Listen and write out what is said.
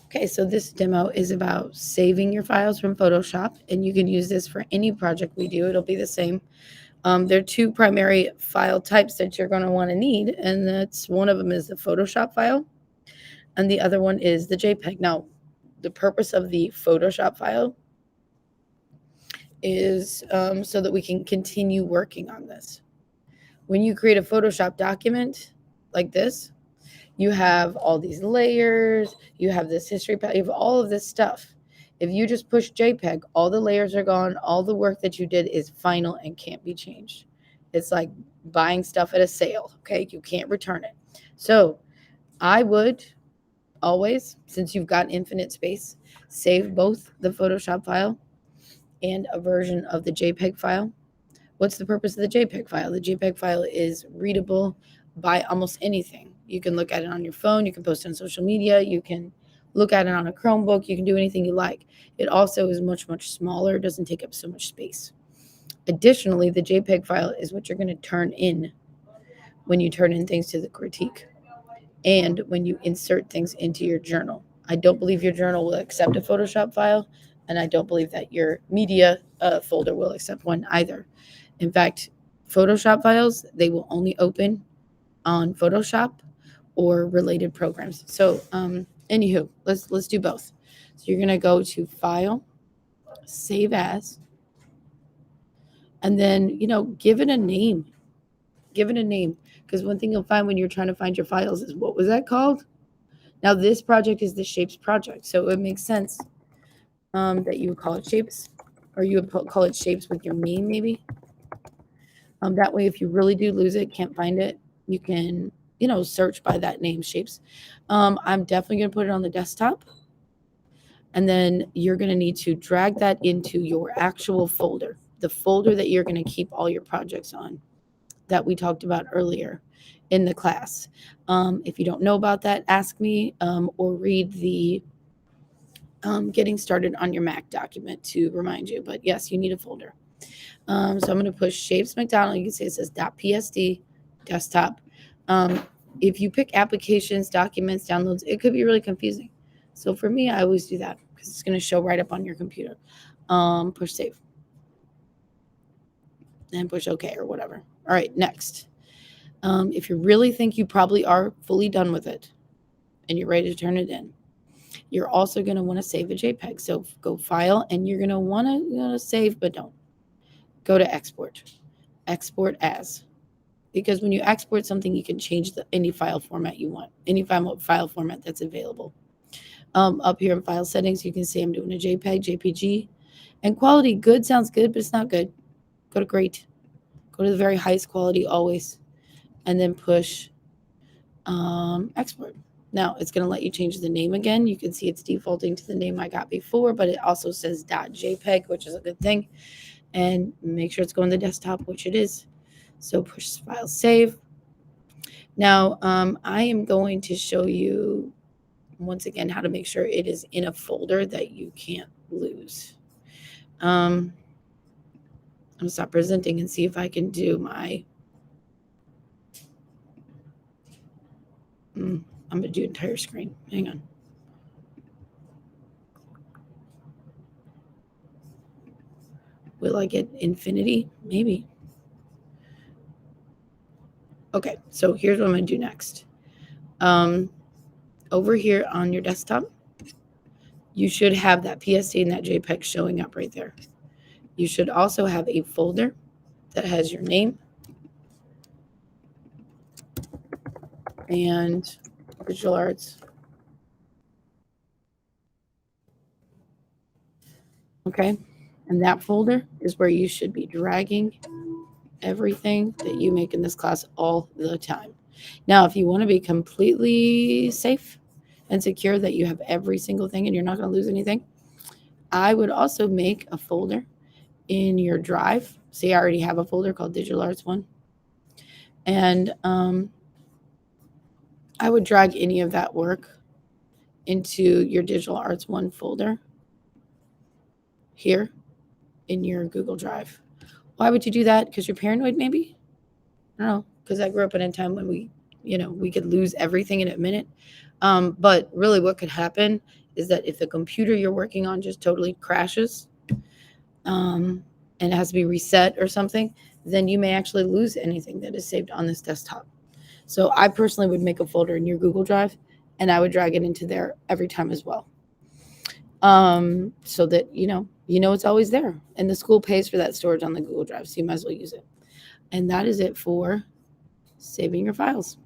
Okay, so this demo is about saving your files from Photoshop, and you can use this for any project we do. It'll be the same. There are two primary file types that you're going to want to need, and that's one of them is the Photoshop file, and the other one is the JPEG. Now, the purpose of the Photoshop file is so that we can continue working on this. When you create a Photoshop document like this, you have all these layers, you have this history, you have all of this stuff. If you just push JPEG, all the layers are gone, all the work that you did is final and can't be changed. It's like buying stuff at a sale, okay? You can't return it. So I would always, since you've got infinite space, save both the Photoshop file and a version of the JPEG file. What's the purpose of the JPEG file? The JPEG file is readable by almost anything. You can look at it on your phone, you can post it on social media, you can look at it on a Chromebook, you can do anything you like. It also is much, much smaller, doesn't take up so much space. Additionally, the JPEG file is what you're going to turn in when you turn in things to the critique and when you insert things into your journal. I don't believe your journal will accept a Photoshop file, and I don't believe that your media folder will accept one either. In fact, Photoshop files, they will only open on Photoshop or related programs. So, anywho, let's do both. So you're gonna go to File, Save As, and then give it a name. Give it a name, because one thing you'll find when you're trying to find your files is what was that called? Now this project is the Shapes project, so it makes sense that you would call it Shapes, or you would call it Shapes with your name maybe. That way, if you really do lose it, can't find it, you can, search by that name, Shapes. I'm definitely going to put it on the desktop. And then you're going to need to drag that into your actual folder, the folder that you're going to keep all your projects on that we talked about earlier in the class. If you don't know about that, ask me or read the Getting Started on Your Mac document to remind you. But yes, you need a folder. So I'm going to push Shapes McDonald. You can see it says .psd desktop. If you pick applications, documents, downloads, it could be really confusing. So for me, I always do that because it's going to show right up on your computer. Push save and push OK or whatever. All right, next. If you really think you probably are fully done with it and you're ready to turn it in, you're also going to want to save a JPEG. So go File, and you're going to want to save, but don't. Go to Export. Export as. Because when you export something, you can change any file format you want, any file format that's available. Up here in File Settings, you can see I'm doing a JPEG, JPG. And quality, good sounds good, but it's not good. Go to Great. Go to the very highest quality always. And then push Export. Now, it's going to let you change the name again. You can see it's defaulting to the name I got before, but it also says .jpeg, which is a good thing. And make sure it's going to the desktop, which it is. So push File Save. Now, I am going to show you, once again, how to make sure it is in a folder that you can't lose. I'm going to stop presenting and see if I can do my... I'm going to do entire screen. Hang on. Will I get infinity? Maybe. Okay, so here's what I'm going to do next. Over here on your desktop, you should have that PSD and that JPEG showing up right there. You should also have a folder that has your name and Digital Arts. Okay, and that folder is where you should be dragging everything that you make in this class all the time. Now, if you want to be completely safe and secure that you have every single thing and you're not going to lose anything, I would also make a folder in your drive. See, I already have a folder called Digital Arts 1. And I would drag any of that work into your Digital Arts 1 folder here in your Google Drive. Why would you do that? Because you're paranoid, maybe? I don't know, because I grew up in a time when we could lose everything in a minute. But really what could happen is that if the computer you're working on just totally crashes, and it has to be reset or something, then you may actually lose anything that is saved on this desktop. So I personally would make a folder in your Google Drive, and I would drag it into there every time as well. So that you know it's always there, and the school pays for that storage on the Google Drive, so you might as well use it. And that is it for saving your files.